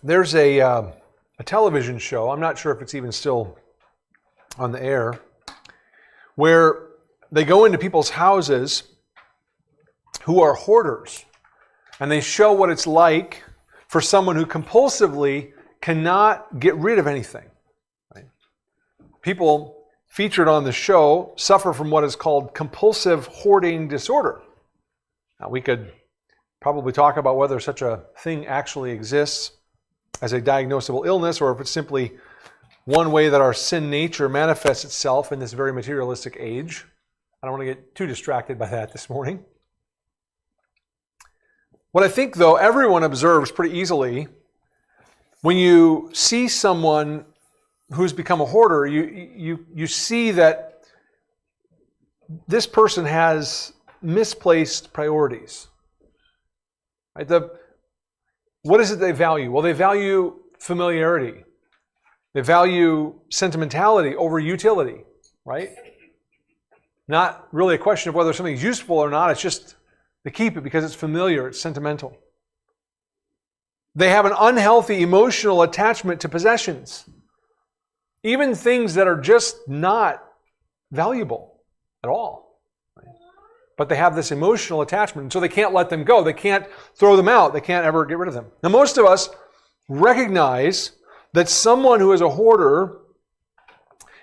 There's a television show, I'm not sure if it's even still on the air, where they go into people's houses who are hoarders, and they show what it's like for someone who compulsively cannot get rid of anything. Right? People featured on the show suffer from what is called compulsive hoarding disorder. Now, we could probably talk about whether such a thing actually exists as a diagnosable illness, or if it's simply one way that our sin nature manifests itself in this very materialistic age. I don't want to get too distracted by that this morning. What I think, though, everyone observes pretty easily, when you see someone who's become a hoarder, you see that this person has misplaced priorities. Right? What is it they value? Well, they value familiarity. They value sentimentality over utility, right? Not really a question of whether something's useful or not. It's just they keep it because it's familiar, it's sentimental. They have an unhealthy emotional attachment to possessions. Even things that are just not valuable at all. But they have this emotional attachment, and so they can't let them go. They can't throw them out. They can't ever get rid of them. Now, most of us recognize that someone who is a hoarder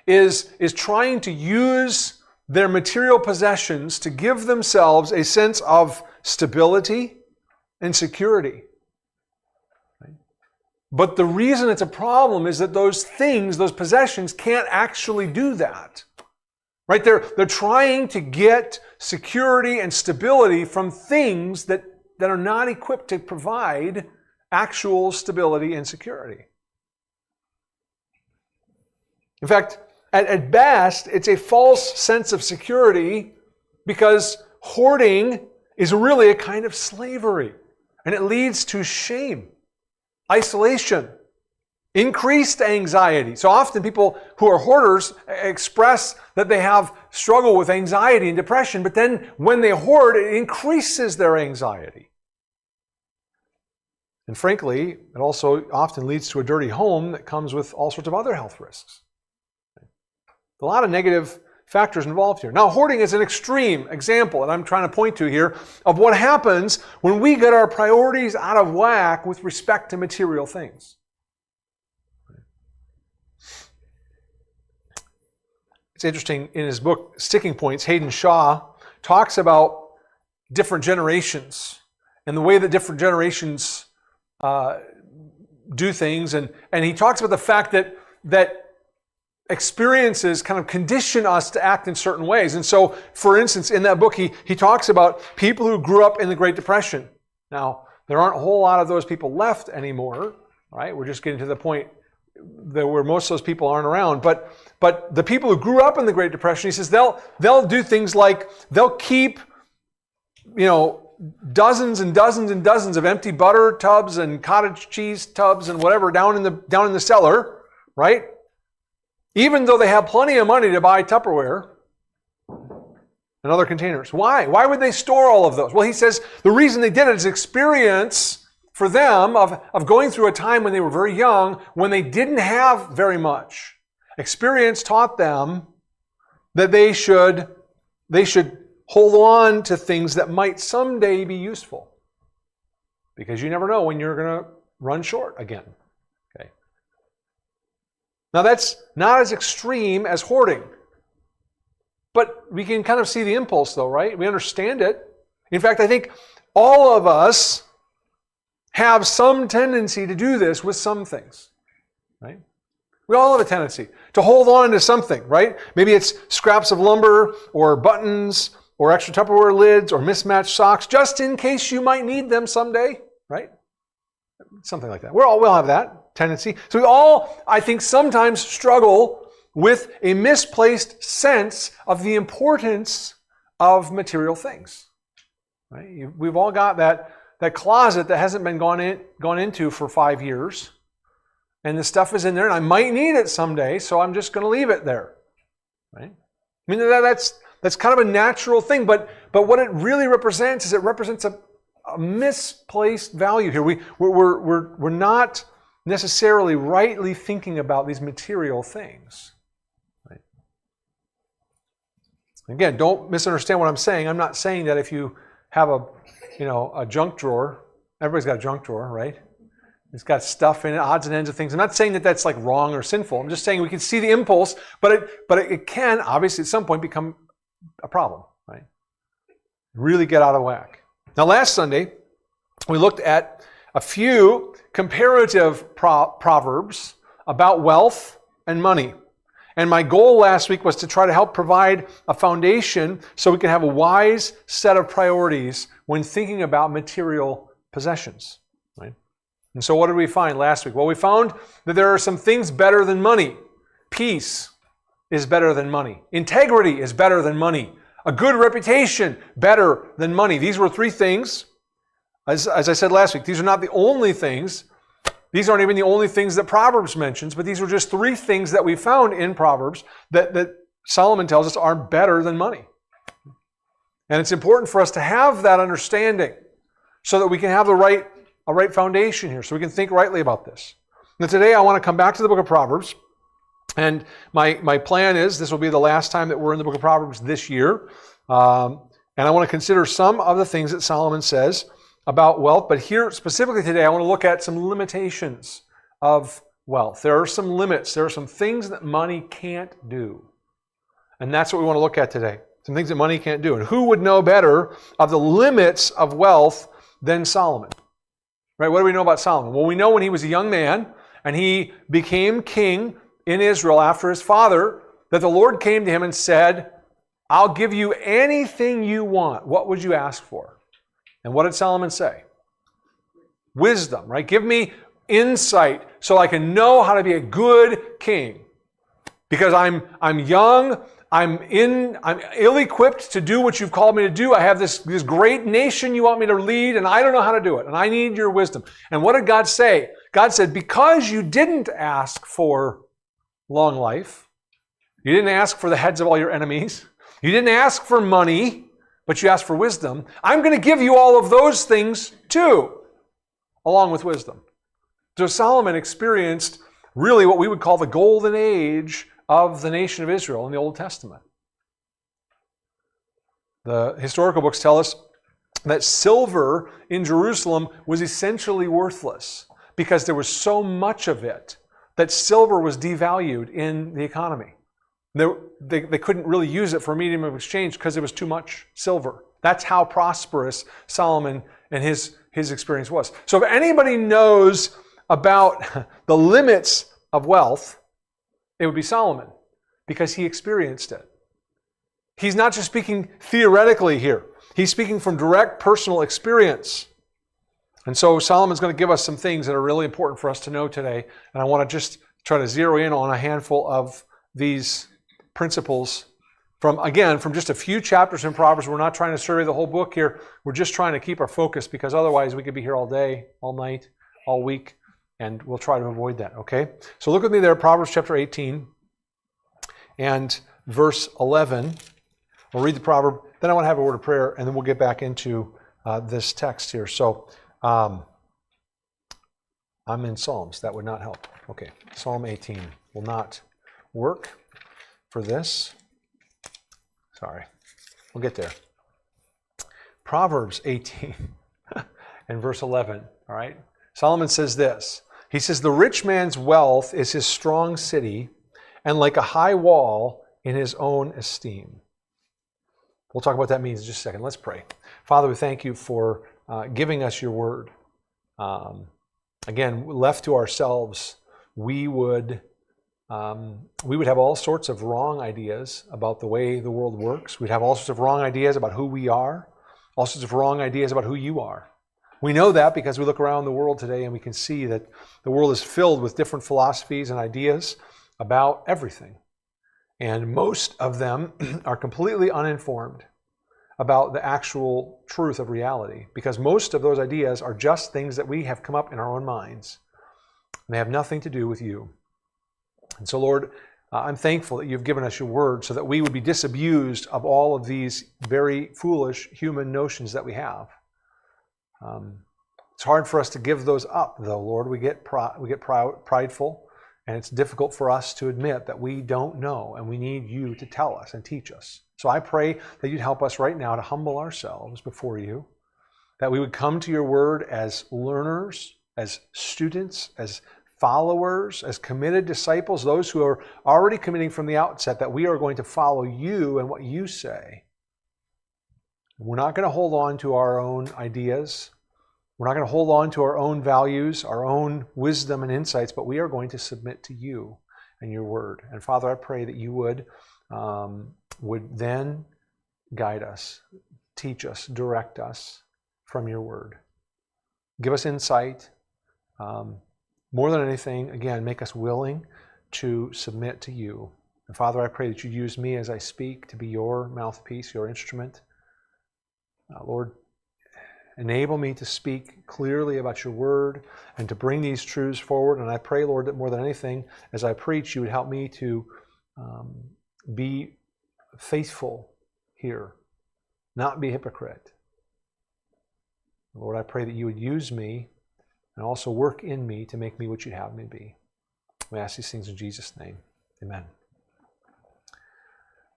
is trying to use their material possessions to give themselves a sense of stability and security. But the reason it's a problem is that those things, those possessions, can't actually do that. Right? They're trying to get security and stability from things that are not equipped to provide actual stability and security. In fact, at best, it's a false sense of security because hoarding is really a kind of slavery. And it leads to shame, isolation, increased anxiety. So often people who are hoarders express that they have struggle with anxiety and depression, but then when they hoard, it increases their anxiety. And frankly, it also often leads to a dirty home that comes with all sorts of other health risks. A lot of negative factors involved here. Now, hoarding is an extreme example, and I'm trying to point to here, of what happens when we get our priorities out of whack with respect to material things. It's interesting, in his book, Sticking Points, Hayden Shaw talks about different generations and the way that different generations do things. And he talks about the fact that experiences kind of condition us to act in certain ways. And so, for instance, in that book, he talks about people who grew up in the Great Depression. Now, there aren't a whole lot of those people left anymore, right? We're just getting to the point where most of those people aren't around. But the people who grew up in the Great Depression, he says they'll do things like they'll keep, dozens and dozens and dozens of empty butter tubs and cottage cheese tubs and whatever down in the cellar, right? Even though they have plenty of money to buy Tupperware and other containers. Why? Why would they store all of those? Well, he says the reason they did it is experience for them of going through a time when they were very young, when they didn't have very much. Experience taught them that they should hold on to things that might someday be useful. Because you never know when you're going to run short again. Okay. Now that's not as extreme as hoarding. But we can kind of see the impulse though, right? We understand it. In fact, I think all of us have some tendency to do this with some things, right? We all have a tendency to hold on to something, right? Maybe it's scraps of lumber or buttons or extra Tupperware lids or mismatched socks just in case you might need them someday, right? Something like that. We'll have that tendency. So we all, I think, sometimes struggle with a misplaced sense of the importance of material things, right? We've all got that closet that hasn't been gone into for 5 years, and the stuff is in there, and I might need it someday, so I'm just going to leave it there, right? I mean, that's kind of a natural thing, but what it really represents is it represents a misplaced value here. We're not necessarily rightly thinking about these material things. Right? Again, don't misunderstand what I'm saying. I'm not saying that if you have a junk drawer, everybody's got a junk drawer, right? It's got stuff in it, odds and ends of things. I'm not saying that that's like wrong or sinful. I'm just saying we can see the impulse, but it can obviously at some point become a problem, right? Really get out of whack. Now, last Sunday, we looked at a few comparative proverbs about wealth and money. And my goal last week was to try to help provide a foundation so we can have a wise set of priorities when thinking about material possessions. Right? And so what did we find last week? Well, we found that there are some things better than money. Peace is better than money. Integrity is better than money. A good reputation, better than money. These were three things. As I said last week, these are not the only things. These aren't even the only things that Proverbs mentions, but these were just three things that we found in Proverbs that Solomon tells us are better than money. And it's important for us to have that understanding so that we can have a right foundation here, so we can think rightly about this. Now today I want to come back to the book of Proverbs. And my plan is this will be the last time that we're in the book of Proverbs this year. And I want to consider some of the things that Solomon says about wealth. But here specifically today, I want to look at some limitations of wealth. There are some limits. There are some things that money can't do. And that's what we want to look at today. Some things that money can't do. And who would know better of the limits of wealth than Solomon? Right? What do we know about Solomon? Well, we know when he was a young man and he became king in Israel after his father, that the Lord came to him and said, I'll give you anything you want. What would you ask for? And what did Solomon say? Wisdom, right? Give me insight so I can know how to be a good king. Because I'm young, I'm ill-equipped to do what you've called me to do. I have this great nation you want me to lead, and I don't know how to do it. And I need your wisdom. And what did God say? God said, because you didn't ask for long life, you didn't ask for the heads of all your enemies, you didn't ask for money, but you asked for wisdom, I'm going to give you all of those things too, along with wisdom. So Solomon experienced really what we would call the golden age of the nation of Israel in the Old Testament. The historical books tell us that silver in Jerusalem was essentially worthless because there was so much of it that silver was devalued in the economy. They couldn't really use it for a medium of exchange because there was too much silver. That's how prosperous Solomon and his experience was. So if anybody knows about the limits of wealth, it would be Solomon, because he experienced it. He's not just speaking theoretically here. He's speaking from direct personal experience. And so Solomon's going to give us some things that are really important for us to know today. And I want to just try to zero in on a handful of these principles from just a few chapters in Proverbs. We're not trying to survey the whole book here. We're just trying to keep our focus, because otherwise we could be here all day, all night, all week, and we'll try to avoid that, okay? So look with me there, Proverbs chapter 18 and verse 11. We'll read the proverb, then I want to have a word of prayer, and then we'll get back into this text here. So I'm in Psalms. That would not help. Okay, Psalm 18 will not work for this. Sorry. We'll get there. Proverbs 18 and verse 11. All right. Solomon says this. He says, the rich man's wealth is his strong city, and like a high wall in his own esteem. We'll talk about what that means in just a second. Let's pray. Father, we thank you for giving us your word. Again, left to ourselves, we would have all sorts of wrong ideas about the way the world works. We'd have all sorts of wrong ideas about who we are, all sorts of wrong ideas about who you are. We know that because we look around the world today and we can see that the world is filled with different philosophies and ideas about everything. And most of them are completely uninformed about the actual truth of reality, because most of those ideas are just things that we have come up in our own minds. And they have nothing to do with you. And so, Lord, I'm thankful that you've given us your word so that we would be disabused of all of these very foolish human notions that we have. It's hard for us to give those up, though, Lord. We get prideful, and it's difficult for us to admit that we don't know, and we need you to tell us and teach us. So I pray that you'd help us right now to humble ourselves before you, that we would come to your word as learners, as students, as followers, as committed disciples, those who are already committing from the outset that we are going to follow you and what you say. We're not going to hold on to our own ideas. We're not going to hold on to our own values, our own wisdom and insights, but we are going to submit to you and your word. And Father, I pray that you would then guide us, teach us, direct us from your word. Give us insight. More than anything, again, make us willing to submit to you. And Father, I pray that you use me as I speak to be your mouthpiece, your instrument. Lord, enable me to speak clearly about your word and to bring these truths forward. And I pray, Lord, that more than anything, as I preach, you would help me to be faithful here, not be a hypocrite. Lord, I pray that you would use me and also work in me to make me what you'd have me be. We ask these things in Jesus' name. Amen.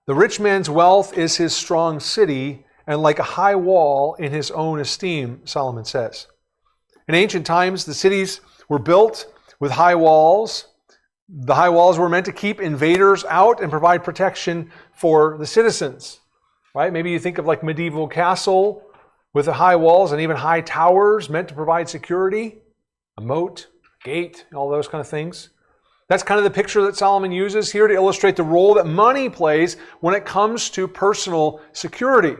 The rich man's wealth is his strong city, and like a high wall in his own esteem, Solomon says. In ancient times, the cities were built with high walls. The high walls were meant to keep invaders out and provide protection for the citizens. Right? Maybe you think of like medieval castle with the high walls and even high towers meant to provide security, a moat, gate, all those kind of things. That's kind of the picture that Solomon uses here to illustrate the role that money plays when it comes to personal security.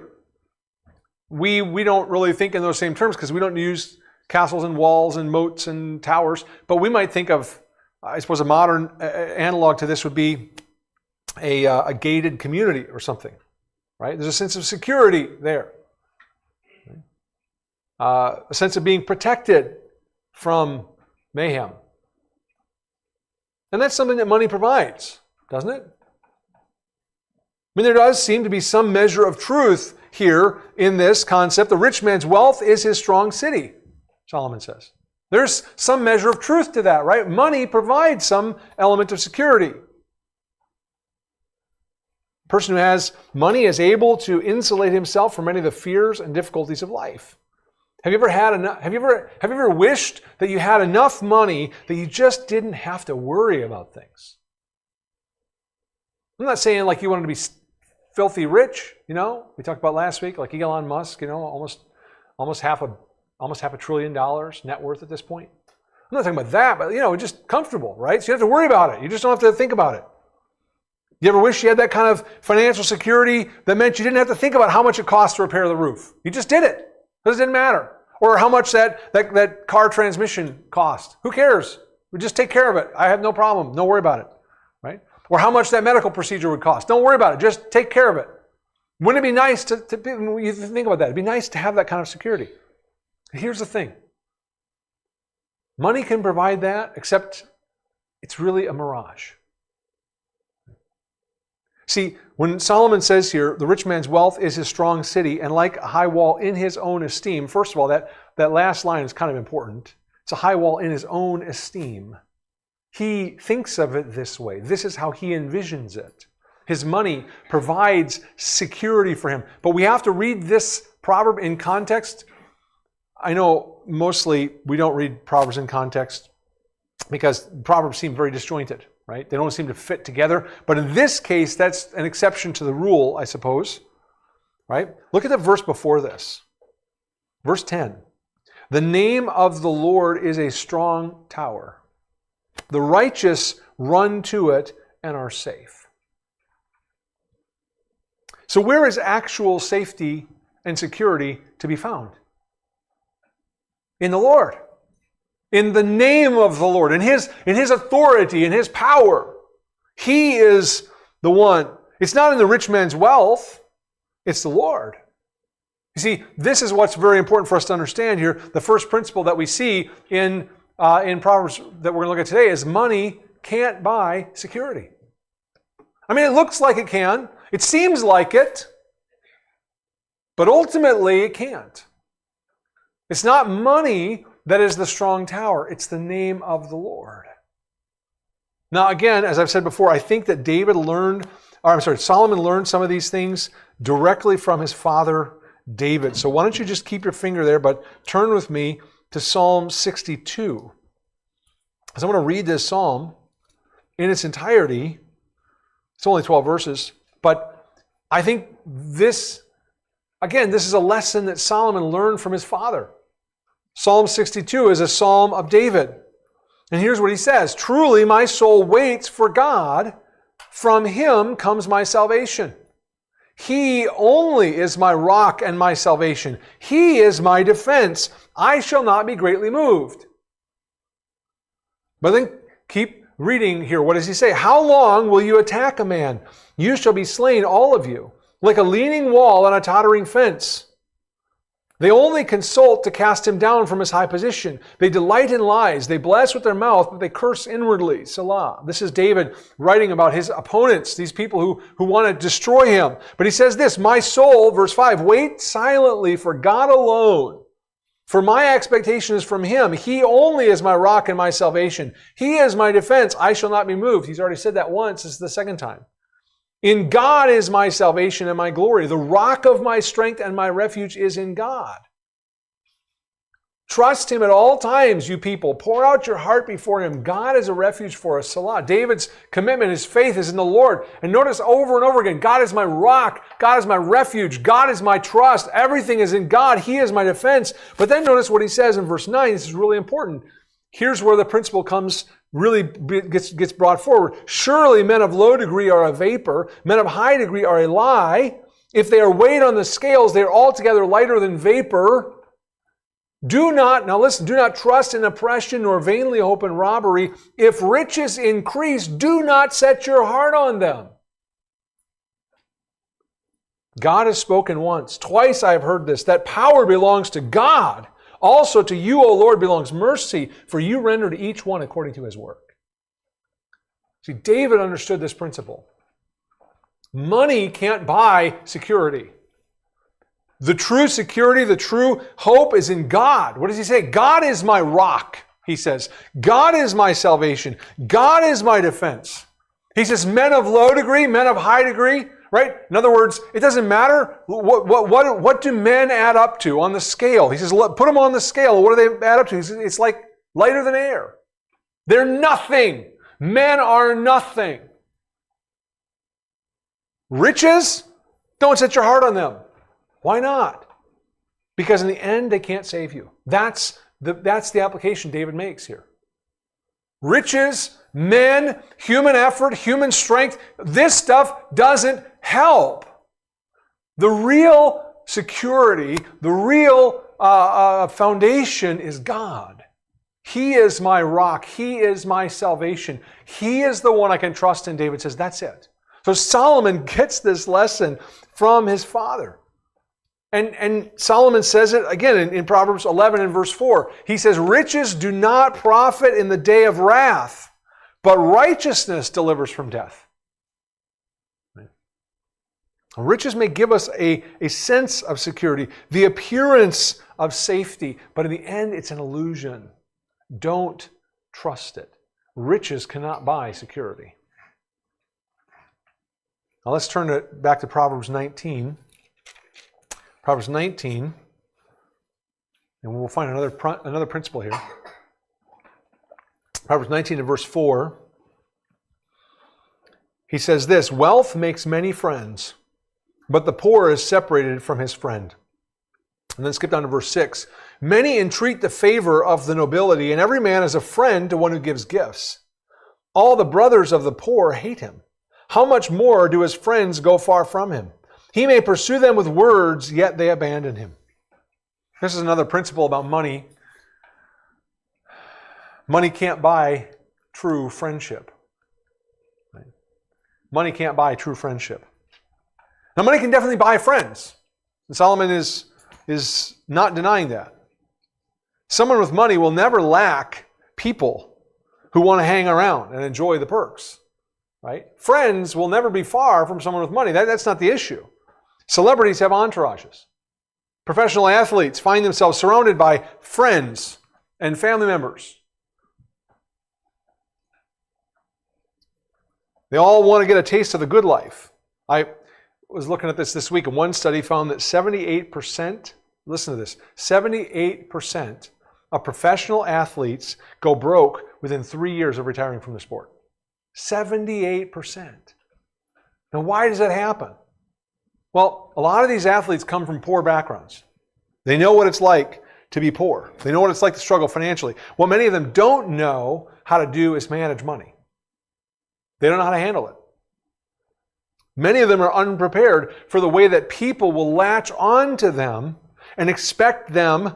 We don't really think in those same terms because we don't use castles and walls and moats and towers, but we might think of, I suppose a modern analog to this would be a gated community or something, right? There's a sense of security there. A sense of being protected from mayhem. And that's something that money provides, doesn't it? I mean, there does seem to be some measure of truth here in this concept. The rich man's wealth is his strong city, Solomon says. There's some measure of truth to that, right? Money provides some element of security. A person who has money is able to insulate himself from many of the fears and difficulties of life. Have you ever wished that you had enough money that you just didn't have to worry about things? I'm not saying like you wanted to be filthy rich, we talked about last week, like Elon Musk, almost half a $1 trillion net worth at this point. I'm not talking about that, but just comfortable, right? So you don't have to worry about it. You just don't have to think about it. You ever wish you had that kind of financial security that meant you didn't have to think about how much it cost to repair the roof? You just did it. It didn't matter. Or how much that car transmission cost. Who cares? We just take care of it. I have no problem. Don't worry about it, right? Or how much that medical procedure would cost. Don't worry about it. Just take care of it. Wouldn't it be nice to you think about that? It'd be nice to have that kind of security. Here's the thing. Money can provide that, except it's really a mirage. See, when Solomon says here, the rich man's wealth is his strong city, and like a high wall in his own esteem, first of all, that last line is kind of important. It's a high wall in his own esteem. He thinks of it this way. This is how he envisions it. His money provides security for him. But we have to read this proverb in context. I know mostly we don't read Proverbs in context because Proverbs seem very disjointed, right? They don't seem to fit together. But in this case, that's an exception to the rule, I suppose, right? Look at the verse before this. Verse 10. The name of the Lord is a strong tower. The righteous run to it and are safe. So where is actual safety and security to be found? In the Lord. In the name of the Lord. In His authority, in His power. He is the one. It's not in the rich man's wealth. It's the Lord. You see, this is what's very important for us to understand here. The first principle that we see in Proverbs that we're going to look at today is money can't buy security. I mean, it looks like it can. It seems like it. But ultimately, it can't. It's not money that is the strong tower. It's the name of the Lord. Now, again, as I've said before, I think that Solomon learned some of these things directly from his father David. So why don't you just keep your finger there, but turn with me to Psalm 62. Because I'm going to read this psalm in its entirety. It's only 12 verses, but I think this is a lesson that Solomon learned from his father. Psalm 62 is a psalm of David. And here's what he says: "Truly my soul waits for God. From him comes my salvation. He only is my rock and my salvation. He is my defense. I shall not be greatly moved." But then keep reading here. What does he say? "How long will you attack a man? You shall be slain, all of you, like a leaning wall and a tottering fence. They only consult to cast him down from his high position. They delight in lies. They bless with their mouth, but they curse inwardly." Selah. This is David writing about his opponents, these people who want to destroy him. But he says this: "My soul," verse 5, "wait silently for God alone. For my expectation is from him. He only is my rock and my salvation. He is my defense. I shall not be moved." He's already said that once. This is the second time. "In God is my salvation and my glory. The rock of my strength and my refuge is in God." Trust him at all times, you people. Pour out your heart before him. God is a refuge for us. Salah. David's commitment, his faith is in the Lord. And notice over and over again, God is my rock. God is my refuge. God is my trust. Everything is in God. He is my defense. But then notice what he says in verse 9. This is really important. Here's where the principle gets brought forward. "Surely men of low degree are a vapor. Men of high degree are a lie. If they are weighed on the scales, they are altogether lighter than vapor. Do not trust in oppression nor vainly hope in robbery. If riches increase, do not set your heart on them." God has spoken once. Twice I have heard this, that power belongs to God. Also to you, O Lord, belongs mercy, for you render to each one according to his work. See, David understood this principle. Money can't buy security. The true security, the true hope is in God. What does he say? God is my rock, he says. God is my salvation. God is my defense. He says men of low degree, men of high degree, right? In other words, it doesn't matter what do men add up to on the scale. He says, put them on the scale. What do they add up to? He says, it's like lighter than air. They're nothing. Men are nothing. Riches, don't set your heart on them. Why not? Because in the end, they can't save you. That's the application David makes here. Riches, men, human effort, human strength, this stuff doesn't help. The real security, the real foundation is God. He is my rock. He is my salvation. He is the one I can trust in. David says, that's it. So Solomon gets this lesson from his father. And Solomon says it again in Proverbs 11 and verse 4. He says, "Riches do not profit in the day of wrath, but righteousness delivers from death." Riches may give us a sense of security, the appearance of safety, but in the end, it's an illusion. Don't trust it. Riches cannot buy security. Now let's turn back to Proverbs 19. Proverbs 19, and we'll find another principle here. Proverbs 19 and verse 4. He says this: "Wealth makes many friends, but the poor is separated from his friend." And then skip down to verse 6. "Many entreat the favor of the nobility, and every man is a friend to one who gives gifts. All the brothers of the poor hate him. How much more do his friends go far from him? He may pursue them with words, yet they abandon him." This is another principle about money. Money can't buy true friendship. Money can't buy true friendship. Now, money can definitely buy friends. And Solomon is not denying that. Someone with money will never lack people who want to hang around and enjoy the perks. Right? Friends will never be far from someone with money. That's not the issue. Celebrities have entourages. Professional athletes find themselves surrounded by friends and family members. They all want to get a taste of the good life. I was looking at this week, and one study found that 78%, listen to this, 78% of professional athletes go broke within 3 years of retiring from the sport. 78%. Now, why does that happen? Well, a lot of these athletes come from poor backgrounds. They know what it's like to be poor. They know what it's like to struggle financially. What many of them don't know how to do is manage money. They don't know how to handle it. Many of them are unprepared for the way that people will latch on to them and expect them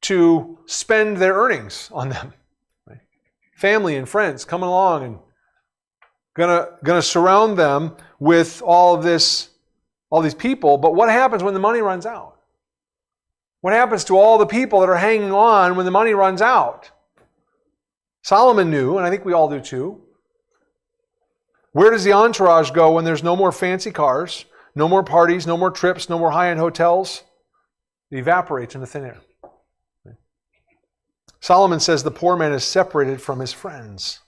to spend their earnings on them. Right? Family and friends coming along and gonna surround them with all these people. But what happens when the money runs out? What happens to all the people that are hanging on when the money runs out? Solomon knew, and I think we all do too. Where does the entourage go when there's no more fancy cars, no more parties, no more trips, no more high-end hotels? It evaporates into thin air. Solomon says the poor man is separated from his friends.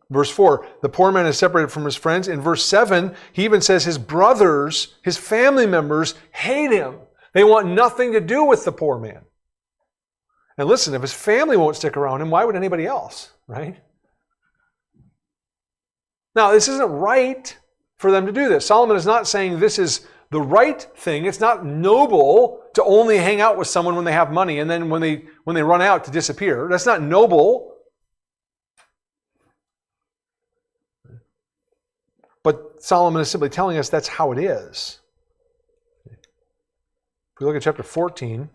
Verse 4, the poor man is separated from his friends. In verse 7, he even says his brothers, his family members, hate him. They want nothing to do with the poor man. And listen, if his family won't stick around him, why would anybody else, right? Now, this isn't right for them to do this. Solomon is not saying this is the right thing. It's not noble to only hang out with someone when they have money and then when they run out to disappear. That's not noble. But Solomon is simply telling us that's how it is. If we look at chapter 14,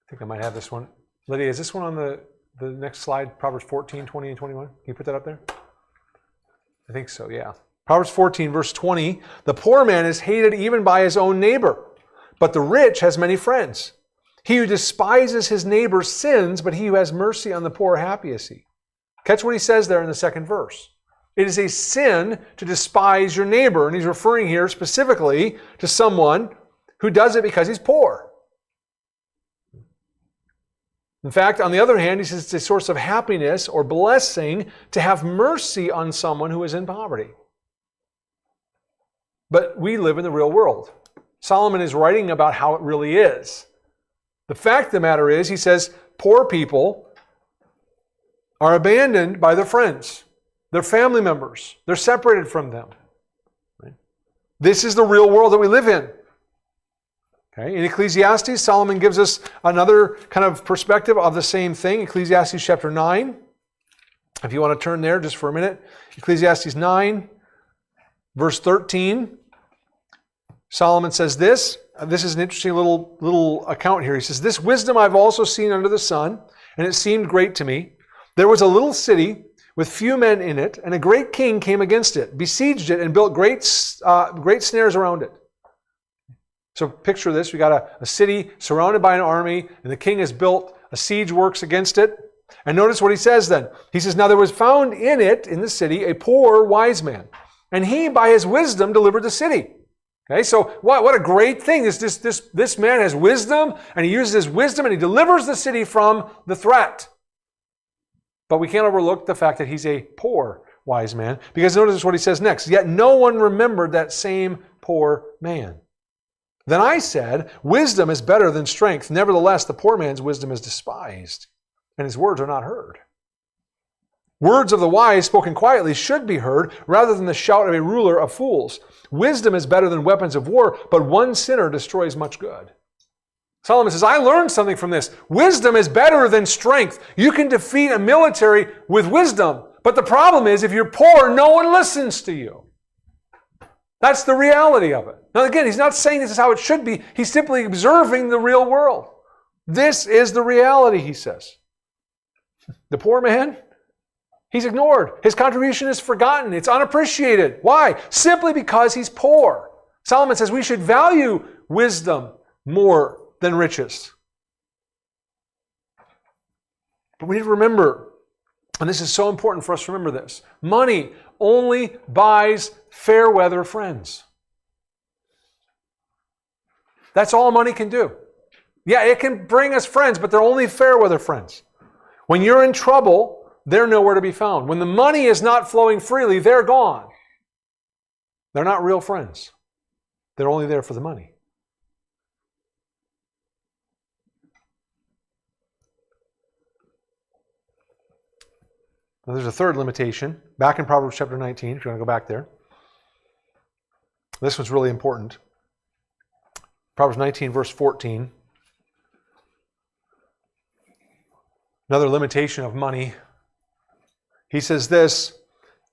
I think I might have this one. Lydia, is this one on the next slide? Proverbs 14, 20 and 21? Can you put that up there? I think so, yeah. Proverbs 14, verse 20. The poor man is hated even by his own neighbor, but the rich has many friends. He who despises his neighbor sins, but he who has mercy on the poor, happy is he. Catch what he says there in the second verse. It is a sin to despise your neighbor, and he's referring here specifically to someone who does it because he's poor. In fact, on the other hand, he says it's a source of happiness or blessing to have mercy on someone who is in poverty. But we live in the real world. Solomon is writing about how it really is. The fact of the matter is, he says, poor people are abandoned by their friends, their family members. They're separated from them. Right? This is the real world that we live in. Okay. In Ecclesiastes, Solomon gives us another kind of perspective of the same thing. Ecclesiastes chapter 9. If you want to turn there just for a minute. Ecclesiastes 9, verse 13. Solomon says this. This is an interesting little account here. He says, this wisdom I've also seen under the sun, and it seemed great to me. There was a little city with few men in it, and a great king came against it, besieged it, and built great snares around it. So picture this. We got a city surrounded by an army, and the king has built a siege works against it. And notice what he says then. He says, now there was found in it, in the city, a poor wise man, and he by his wisdom delivered the city. Okay, so what a great thing. This man has wisdom, and he uses his wisdom, and he delivers the city from the threat. But we can't overlook the fact that he's a poor wise man, because notice what he says next. Yet no one remembered that same poor man. Then I said, wisdom is better than strength. Nevertheless, the poor man's wisdom is despised, and his words are not heard. Words of the wise spoken quietly should be heard, rather than the shout of a ruler of fools. Wisdom is better than weapons of war, but one sinner destroys much good. Solomon says, I learned something from this. Wisdom is better than strength. You can defeat a military with wisdom, but the problem is if you're poor, no one listens to you. That's the reality of it. Now again, he's not saying this is how it should be. He's simply observing the real world. This is the reality, he says. The poor man, he's ignored. His contribution is forgotten. It's unappreciated. Why? Simply because he's poor. Solomon says we should value wisdom more than riches. But we need to remember And this is so important for us to remember this. Money only buys fair weather friends. That's all money can do. Yeah, it can bring us friends, but they're only fair weather friends. When you're in trouble, they're nowhere to be found. When the money is not flowing freely, they're gone. They're not real friends. They're only there for the money. Now, there's a third limitation. Back in Proverbs chapter 19, if you want to go back there. This one's really important. Proverbs 19, verse 14. Another limitation of money. He says this,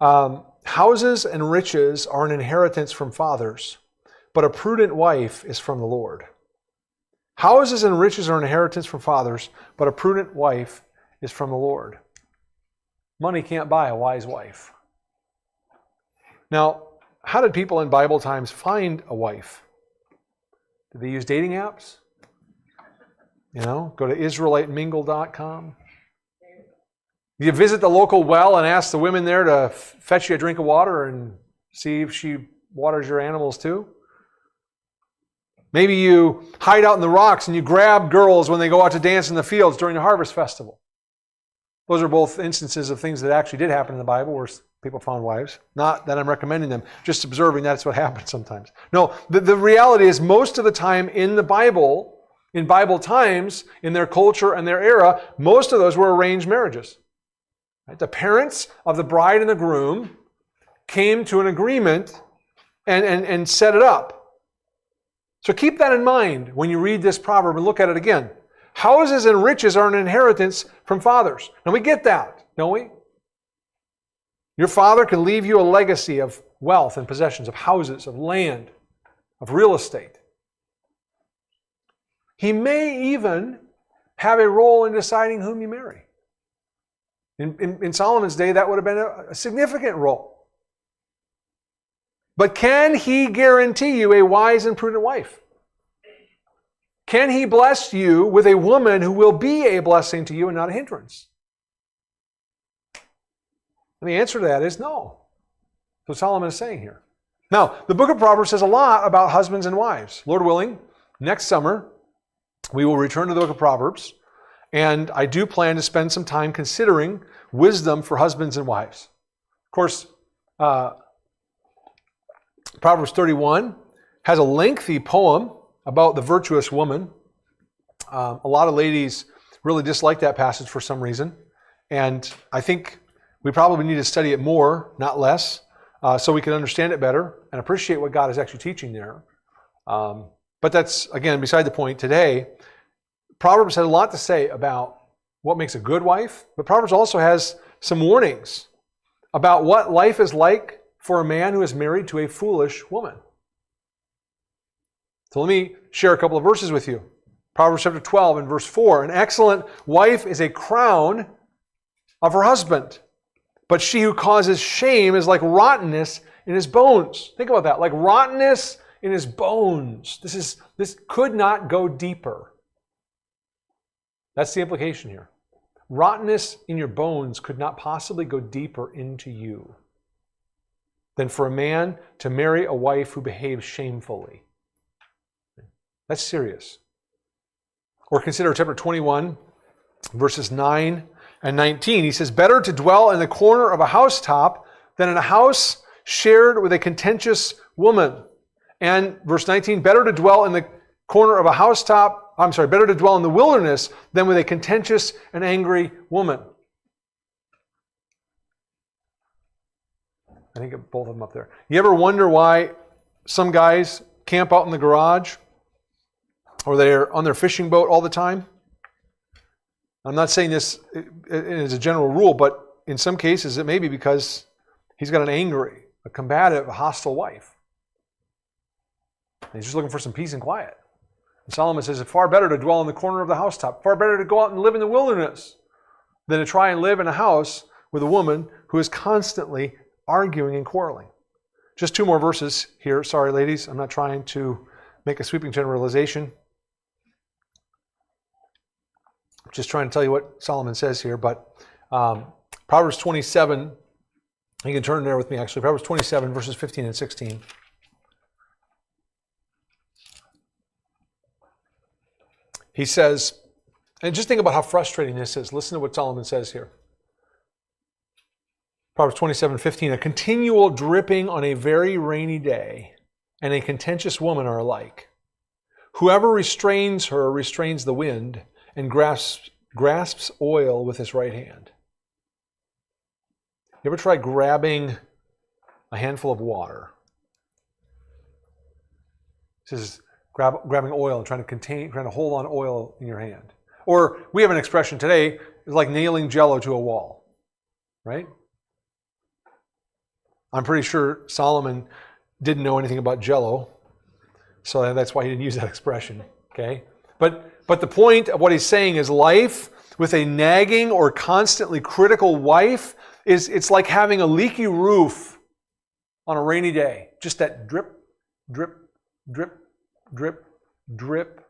houses and riches are an inheritance from fathers, but a prudent wife is from the Lord. Houses and riches are an inheritance from fathers, but a prudent wife is from the Lord. Money can't buy a wise wife. Now, how did people in Bible times find a wife? Did they use dating apps? Go to IsraeliteMingle.com. You visit the local well and ask the women there to fetch you a drink of water and see if she waters your animals too. Maybe you hide out in the rocks and you grab girls when they go out to dance in the fields during the harvest festival. Those are both instances of things that actually did happen in the Bible where people found wives. Not that I'm recommending them, just observing that's what happens sometimes. No, the reality is most of the time in the Bible, in Bible times, in their culture and their era, most of those were arranged marriages. Right? The parents of the bride and the groom came to an agreement and set it up. So keep that in mind when you read this proverb and look at it again. Houses and riches are an inheritance from fathers. Now we get that, don't we? Your father can leave you a legacy of wealth and possessions, of houses, of land, of real estate. He may even have a role in deciding whom you marry. In Solomon's day, that would have been a significant role. But can he guarantee you a wise and prudent wife? Can he bless you with a woman who will be a blessing to you and not a hindrance? And the answer to that is no. That's what Solomon is saying here. Now, the book of Proverbs says a lot about husbands and wives. Lord willing, next summer, we will return to the book of Proverbs. And I do plan to spend some time considering wisdom for husbands and wives. Of course, Proverbs 31 has a lengthy poem about the virtuous woman. A lot of ladies really dislike that passage for some reason. And I think we probably need to study it more, not less, so we can understand it better and appreciate what God is actually teaching there. But that's, again, beside the point today. Proverbs has a lot to say about what makes a good wife, but Proverbs also has some warnings about what life is like for a man who is married to a foolish woman. So let me share a couple of verses with you. Proverbs chapter 12 and verse 4. An excellent wife is a crown of her husband, but she who causes shame is like rottenness in his bones. Think about that, like rottenness in his bones. This could not go deeper. That's the implication here. Rottenness in your bones could not possibly go deeper into you than for a man to marry a wife who behaves shamefully. That's serious. Or consider chapter 21, verses 9 and 19. He says, better to dwell in the corner of a housetop than in a house shared with a contentious woman. And verse 19, better to dwell in the corner of a housetop, better to dwell in the wilderness than with a contentious and angry woman. I think both of them up there. You ever wonder why some guys camp out in the garage or they're on their fishing boat all the time? I'm not saying this as a general rule, but in some cases it may be because he's got an angry, a combative, a hostile wife. And he's just looking for some peace and quiet. And Solomon says it's far better to dwell in the corner of the housetop, far better to go out and live in the wilderness than to try and live in a house with a woman who is constantly arguing and quarreling. Just two more verses here. Sorry, ladies, I'm not trying to make a sweeping generalization. I'm just trying to tell you what Solomon says here, but Proverbs 27, you can turn there with me actually. Proverbs 27, verses 15 and 16. He says, and just think about how frustrating this is. Listen to what Solomon says here. Proverbs 27:15, a continual dripping on a very rainy day and a contentious woman are alike. Whoever restrains her restrains the wind and grasps oil with his right hand. You ever try grabbing a handful of water? This is grabbing oil and trying to hold on oil in your hand. Or we have an expression today, it's like nailing Jell-O to a wall, right? I'm pretty sure Solomon didn't know anything about Jell-O, so that's why he didn't use that expression, okay? But the point of what he's saying is life with a nagging or constantly critical wife it's like having a leaky roof on a rainy day. Just that drip, drip, drip, drip, drip.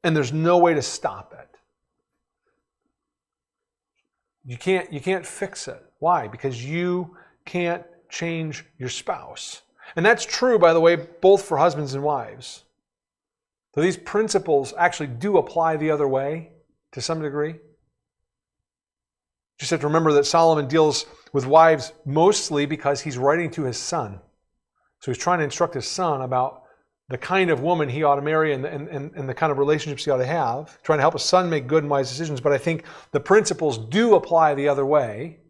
And there's no way to stop it. You can't fix it. Why? Because you can't change your spouse. And that's true, by the way, both for husbands and wives. So these principles actually do apply the other way to some degree. Just have to remember that Solomon deals with wives mostly because he's writing to his son. So he's trying to instruct his son about the kind of woman he ought to marry and the kind of relationships he ought to have, trying to help his son make good and wise decisions. But I think the principles do apply the other way.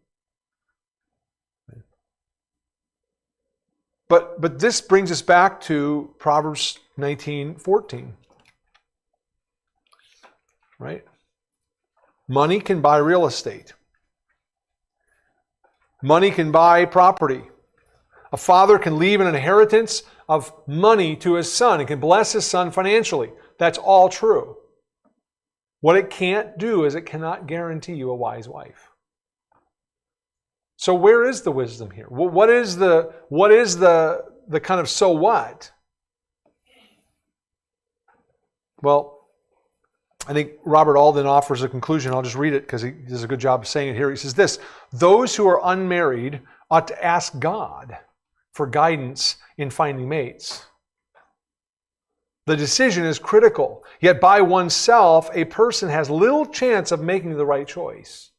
But this brings us back to Proverbs 19:14. Right? Money can buy real estate. Money can buy property. A father can leave an inheritance of money to his son and can bless his son financially. That's all true. What it can't do is it cannot guarantee you a wise wife. So where is the wisdom here? What is the kind of so what? Well, I think Robert Alden offers a conclusion. I'll just read it because he does a good job of saying it here. He says this: those who are unmarried ought to ask God for guidance in finding mates. The decision is critical, yet by oneself, a person has little chance of making the right choice.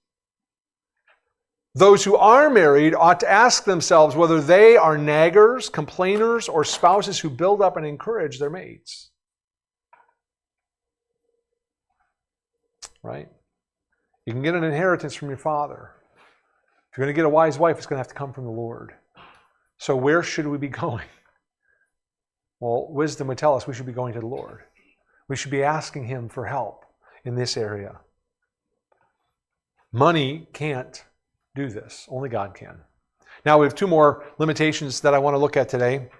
Those who are married ought to ask themselves whether they are naggers, complainers, or spouses who build up and encourage their mates. Right? You can get an inheritance from your father. If you're going to get a wise wife, it's going to have to come from the Lord. So where should we be going? Well, wisdom would tell us we should be going to the Lord. We should be asking Him for help in this area. Money can't do this. Only God can. Now we have two more limitations that I want to look at today.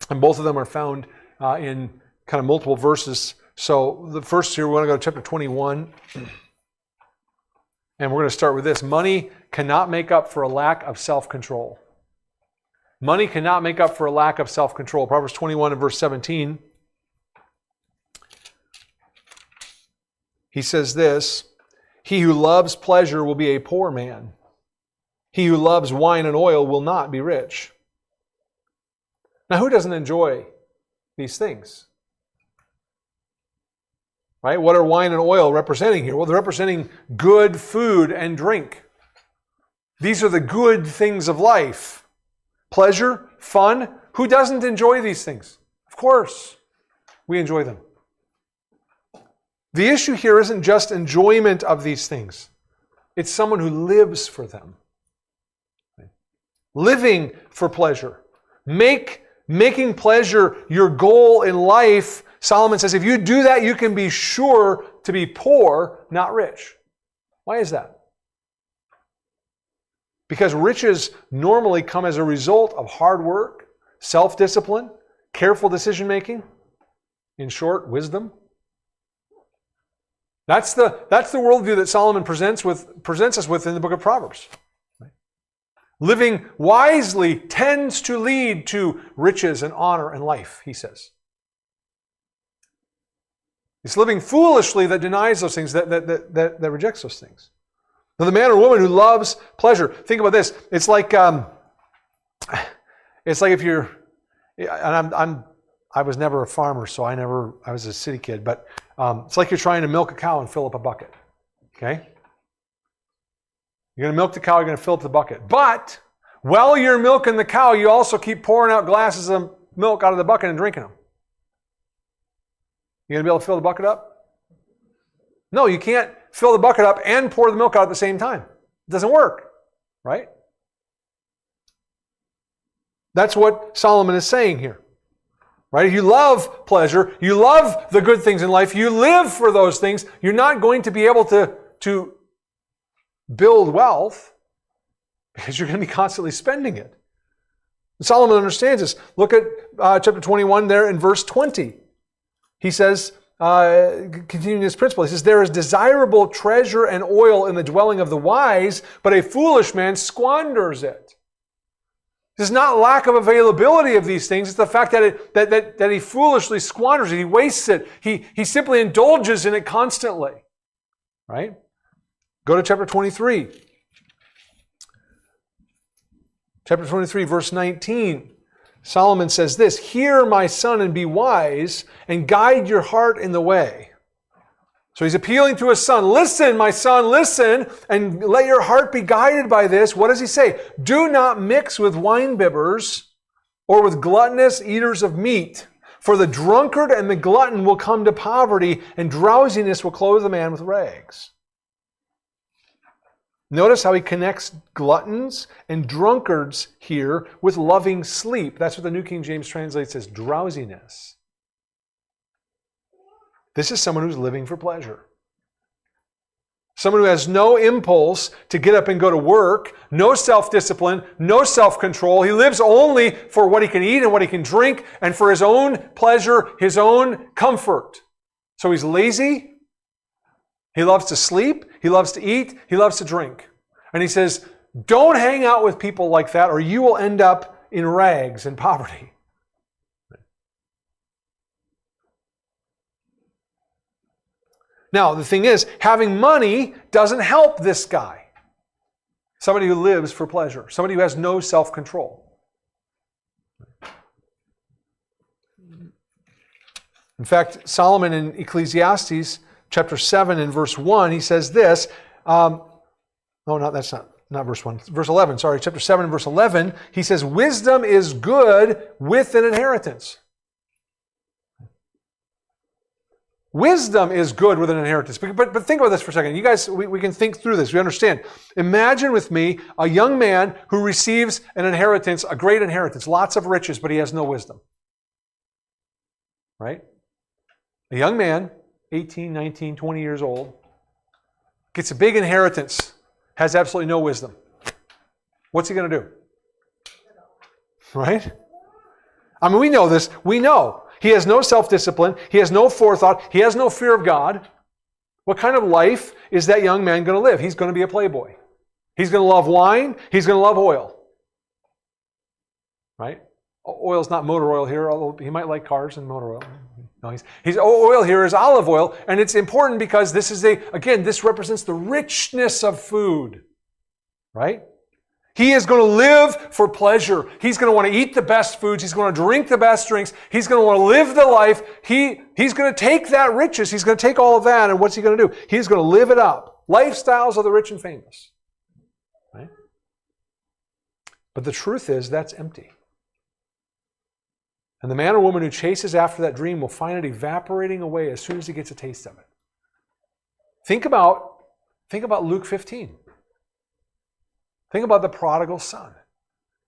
And both of them are found in kind of multiple verses. So the first here, we want to go to chapter 21. And we're going to start with this. Money cannot make up for a lack of self-control. Money cannot make up for a lack of self-control. Proverbs 21 and verse 17. He says this: he who loves pleasure will be a poor man. He who loves wine and oil will not be rich. Now, who doesn't enjoy these things? Right? What are wine and oil representing here? Well, they're representing good food and drink. These are the good things of life. Pleasure, fun. Who doesn't enjoy these things? Of course, we enjoy them. The issue here isn't just enjoyment of these things. It's someone who lives for them. Living for pleasure. Making pleasure your goal in life. Solomon says if you do that, you can be sure to be poor, not rich. Why is that? Because riches normally come as a result of hard work, self-discipline, careful decision-making. In short, wisdom. That's the worldview that Solomon presents us with in the book of Proverbs. Living wisely tends to lead to riches and honor and life, he says. It's living foolishly that denies those things, that rejects those things. Now, the man or woman who loves pleasure, think about this. It's like if you're, and I was never a farmer, so I was a city kid, but it's like you're trying to milk a cow and fill up a bucket. Okay? You're going to milk the cow, you're going to fill up the bucket. But while you're milking the cow, you also keep pouring out glasses of milk out of the bucket and drinking them. You going to be able to fill the bucket up? No, you can't fill the bucket up and pour the milk out at the same time. It doesn't work, right? That's what Solomon is saying here. Right? If you love pleasure, you love the good things in life, you live for those things, you're not going to be able to build wealth because you're going to be constantly spending it. And Solomon understands this. Look at chapter 21 there in verse 20. He says, continuing this principle, he says, there is desirable treasure and oil in the dwelling of the wise, but a foolish man squanders it. It's not lack of availability of these things. It's the fact that he foolishly squanders it. He wastes it. He simply indulges in it constantly. Right? Go to chapter 23. Chapter 23, verse 19. Solomon says this, hear, my son, and be wise, and guide your heart in the way. So he's appealing to his son. Listen, my son, listen, and let your heart be guided by this. What does he say? Do not mix with winebibbers or with gluttonous eaters of meat, for the drunkard and the glutton will come to poverty, and drowsiness will clothe the man with rags. Notice how he connects gluttons and drunkards here with loving sleep. That's what the New King James translates as drowsiness. This is someone who's living for pleasure. Someone who has no impulse to get up and go to work, no self-discipline, no self-control. He lives only for what he can eat and what he can drink and for his own pleasure, his own comfort. So he's lazy. He loves to sleep. He loves to eat. He loves to drink. And he says, don't hang out with people like that or you will end up in rags and poverty. Now, the thing is, having money doesn't help this guy. Somebody who lives for pleasure. Somebody who has no self-control. In fact, Solomon in Ecclesiastes chapter 7 and verse 1, he says this. That's not verse 1. Verse 11, sorry. Chapter 7 and verse 11, he says, wisdom is good with an inheritance. Wisdom is good with an inheritance. But think about this for a second. You guys, we can think through this. We understand. Imagine with me a young man who receives an inheritance, a great inheritance, lots of riches, but he has no wisdom. Right? A young man, 18, 19, 20 years old, gets a big inheritance, has absolutely no wisdom. What's he going to do? Right? I mean, we know this. We know. He has no self-discipline. He has no forethought. He has no fear of God. What kind of life is that young man going to live? He's going to be a playboy. He's going to love wine. He's going to love oil. Right? Oil's not motor oil here, although he might like cars and motor oil. No, oil here is olive oil, and it's important because this represents the richness of food. Right? He is going to live for pleasure. He's going to want to eat the best foods. He's going to drink the best drinks. He's going to want to live the life. He's going to take that riches. He's going to take all of that, and what's he going to do? He's going to live it up. Lifestyles of the rich and famous. Right? But the truth is, that's empty. And the man or woman who chases after that dream will find it evaporating away as soon as he gets a taste of it. Think about Luke 15. Think about the prodigal son.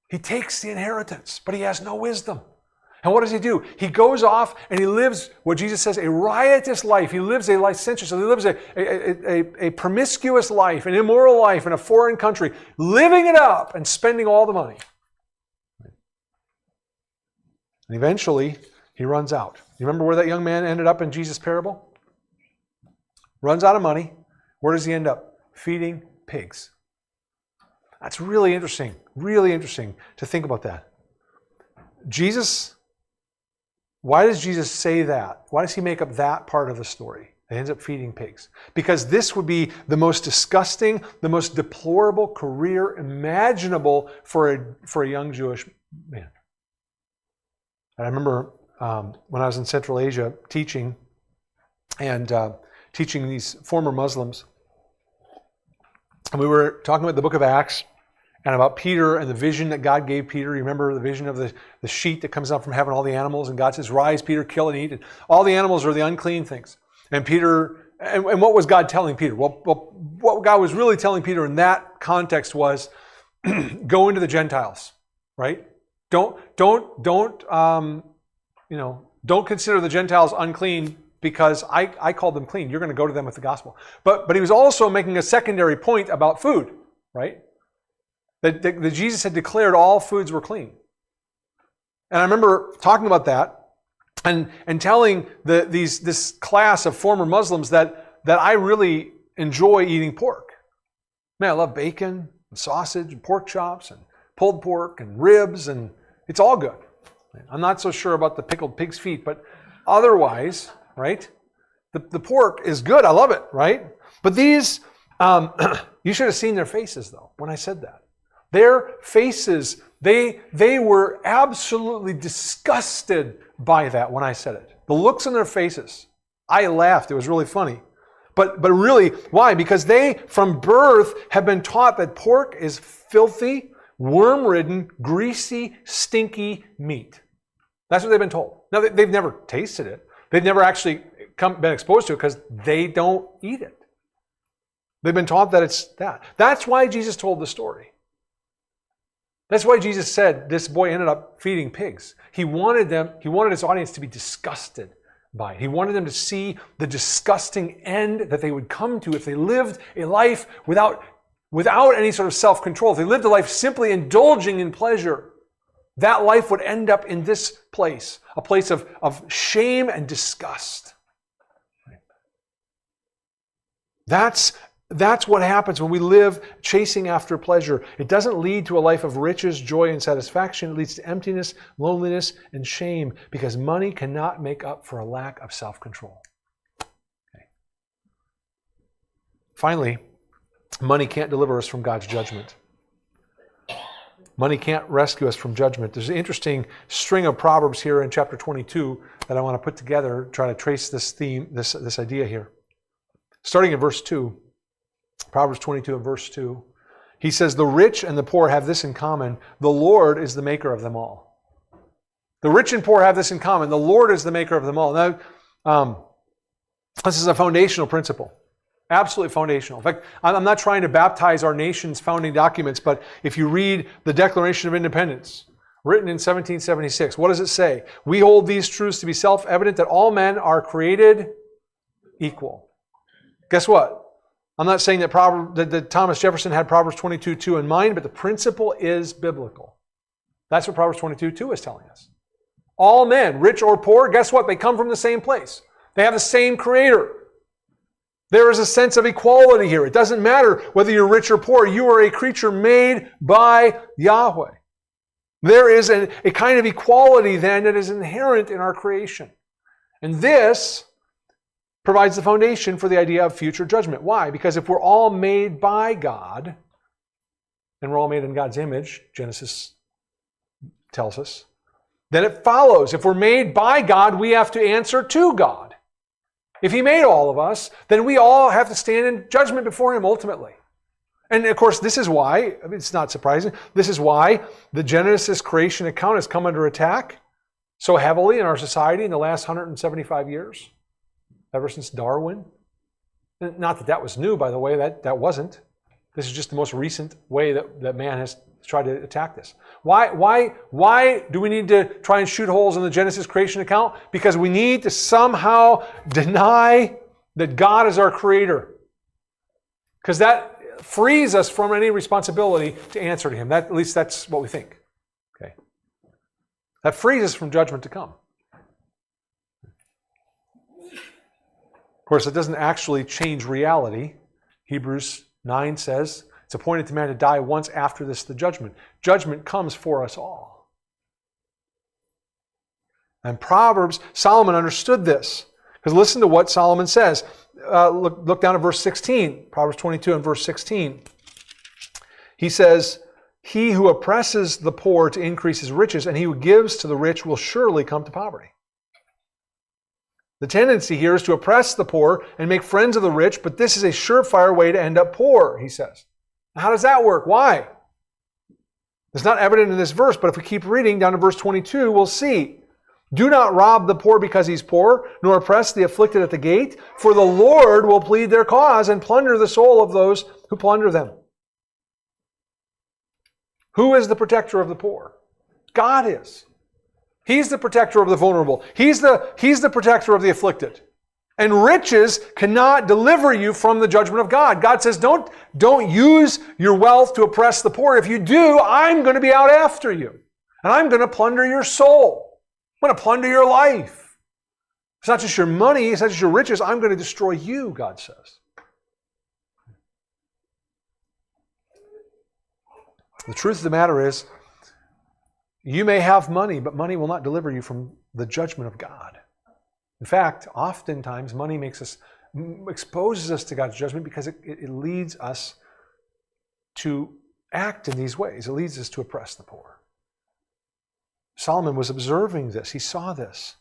He takes the inheritance, but he has no wisdom. And what does he do? He goes off and he lives what Jesus says, a riotous life. He lives a licentious, he lives a promiscuous life, an immoral life in a foreign country, living it up and spending all the money. And eventually, he runs out. You remember where that young man ended up in Jesus' parable? Runs out of money. Where does he end up? Feeding pigs. That's really interesting to think about that. Jesus Why does Jesus say that? Why does he make up that part of the story? It ends up feeding pigs. Because this would be the most disgusting, the most deplorable career imaginable for a young Jewish man. And I remember when I was in Central Asia teaching, and teaching these former Muslims, and we were talking about the book of Acts and about Peter and the vision that God gave Peter. You remember the vision of the sheet that comes up from heaven, all the animals, and God says, "Rise, Peter, kill and eat." And all the animals are the unclean things. And Peter, and what was God telling Peter? Well, what God was really telling Peter in that context was, go into the Gentiles, right? Don't consider the Gentiles unclean because I called them clean. You're going to go to them with the gospel. But he was also making a secondary point about food, right? That Jesus had declared all foods were clean. And I remember talking about that and telling this class of former Muslims that I really enjoy eating pork. Man, I love bacon and sausage and pork chops and pulled pork and ribs, and it's all good. I'm not so sure about the pickled pig's feet, but otherwise, right? The pork is good. I love it, right? But these, you should have seen their faces, though, when I said that. Their faces, they were absolutely disgusted by that when I said it. The looks on their faces. I laughed. It was really funny. But really, why? Because they, from birth, have been taught that pork is filthy, worm-ridden, greasy, stinky meat. That's what they've been told. Now, they've never tasted it. They've never actually been exposed to it because they don't eat it. They've been taught that it's that. That's why Jesus told the story. That's why Jesus said this boy ended up feeding pigs. He wanted his audience to be disgusted by it. He wanted them to see the disgusting end that they would come to if they lived a life without any sort of self-control. If they lived a life simply indulging in pleasure, that life would end up in this place, a place of shame and disgust. That's what happens when we live chasing after pleasure. It doesn't lead to a life of riches, joy, and satisfaction. It leads to emptiness, loneliness, and shame because money cannot make up for a lack of self-control. Okay. Finally, money can't deliver us from God's judgment. Money can't rescue us from judgment. There's an interesting string of Proverbs here in chapter 22 that I want to put together, try to trace this theme, this idea here. Starting in verse 2. Proverbs 22 and verse 2. He says, "The rich and the poor have this in common. The Lord is the maker of them all." The rich and poor have this in common. The Lord is the maker of them all. Now, this is a foundational principle. Absolutely foundational. In fact, I'm not trying to baptize our nation's founding documents, but if you read the Declaration of Independence, written in 1776, what does it say? "We hold these truths to be self-evident that all men are created equal." Guess what? I'm not saying that Thomas Jefferson had Proverbs 22:2 in mind, but the principle is biblical. That's what Proverbs 22:2 is telling us. All men, rich or poor, guess what? They come from the same place. They have the same Creator. There is a sense of equality here. It doesn't matter whether you're rich or poor. You are a creature made by Yahweh. There is a kind of equality then that is inherent in our creation. And this provides the foundation for the idea of future judgment. Why? Because if we're all made by God, and we're all made in God's image, Genesis tells us, then it follows. If we're made by God, we have to answer to God. If He made all of us, then we all have to stand in judgment before Him ultimately. And of course, this is why, it's not surprising, this is why the Genesis creation account has come under attack so heavily in our society in the last 175 years. Ever since Darwin. Not that was new, by the way, that wasn't. This is just the most recent way that man has tried to attack this. Why do we need to try and shoot holes in the Genesis creation account? Because we need to somehow deny that God is our creator. Because that frees us from any responsibility to answer to Him. At least that's what we think. Okay. That frees us from judgment to come. Of course, it doesn't actually change reality. Hebrews 9 says, it's appointed to man to die once, after this the judgment. Judgment comes for us all. And Proverbs, Solomon understood this. Because listen to what Solomon says. Look down at verse 16. Proverbs 22 and verse 16. He says, he who oppresses the poor to increase his riches, and he who gives to the rich will surely come to poverty. The tendency here is to oppress the poor and make friends of the rich, but this is a surefire way to end up poor, he says. Now, how does that work? Why? It's not evident in this verse, but if we keep reading down to verse 22, we'll see. Do not rob the poor because he's poor, nor oppress the afflicted at the gate, for the Lord will plead their cause and plunder the soul of those who plunder them. Who is the protector of the poor? God is. He's the protector of the vulnerable. He's the protector of the afflicted. And riches cannot deliver you from the judgment of God. God says, don't use your wealth to oppress the poor. If you do, I'm going to be out after you. And I'm going to plunder your soul. I'm going to plunder your life. It's not just your money, it's not just your riches. I'm going to destroy you, God says. The truth of the matter is, you may have money, but money will not deliver you from the judgment of God. In fact, oftentimes money exposes us to God's judgment because it leads us to act in these ways. It leads us to oppress the poor. Solomon was observing this. He saw this.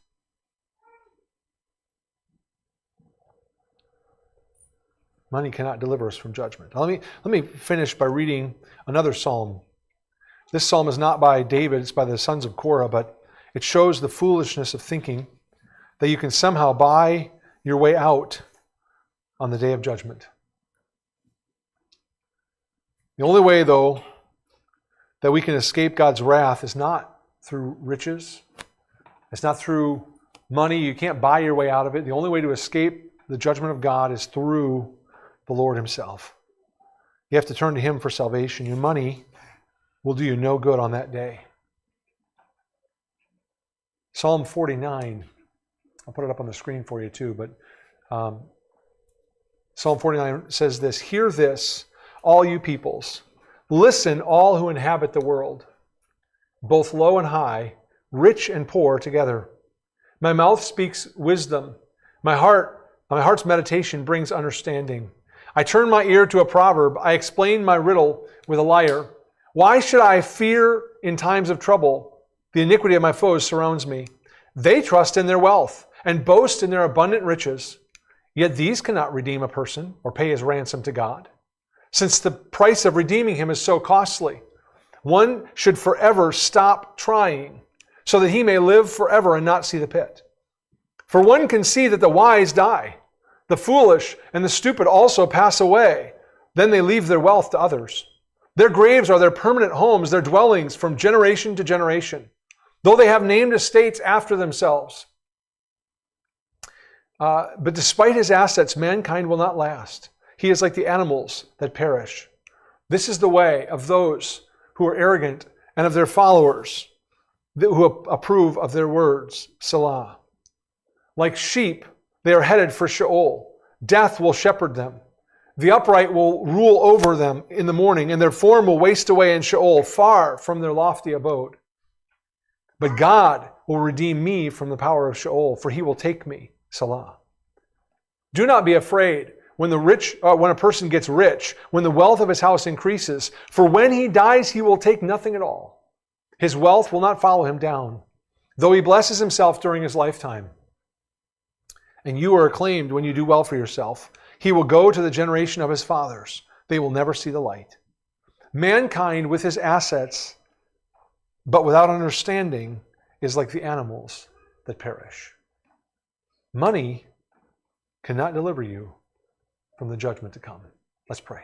Money cannot deliver us from judgment. Now, let me finish by reading another psalm. This psalm is not by David, it's by the sons of Korah, but it shows the foolishness of thinking that you can somehow buy your way out on the day of judgment. The only way, though, that we can escape God's wrath is not through riches. It's not through money. You can't buy your way out of it. The only way to escape the judgment of God is through the Lord Himself. You have to turn to Him for salvation. Your money will do you no good on that day. Psalm 49. I'll put it up on the screen for you too, but Psalm 49 says this, hear this, all you peoples. Listen, all who inhabit the world, both low and high, rich and poor together. My mouth speaks wisdom. My heart's meditation brings understanding. I turn my ear to a proverb. I explain my riddle with a lyre. Why should I fear in times of trouble? The iniquity of my foes surrounds me. They trust in their wealth and boast in their abundant riches. Yet these cannot redeem a person or pay his ransom to God. Since the price of redeeming him is so costly, one should forever stop trying so that he may live forever and not see the pit. For one can see that the wise die. The foolish and the stupid also pass away. Then they leave their wealth to others. Their graves are their permanent homes, their dwellings from generation to generation, though they have named estates after themselves. But despite his assets, mankind will not last. He is like the animals that perish. This is the way of those who are arrogant and of their followers who approve of their words. Selah. Like sheep, they are headed for Sheol. Death will shepherd them. The upright will rule over them in the morning, and their form will waste away in Sheol, far from their lofty abode. But God will redeem me from the power of Sheol, for He will take me. Selah. Do not be afraid when a person gets rich, when the wealth of his house increases, for when he dies, he will take nothing at all. His wealth will not follow him down, though he blesses himself during his lifetime. And you are acclaimed when you do well for yourself. He will go to the generation of his fathers. They will never see the light. Mankind with his assets, but without understanding, is like the animals that perish. Money cannot deliver you from the judgment to come. Let's pray.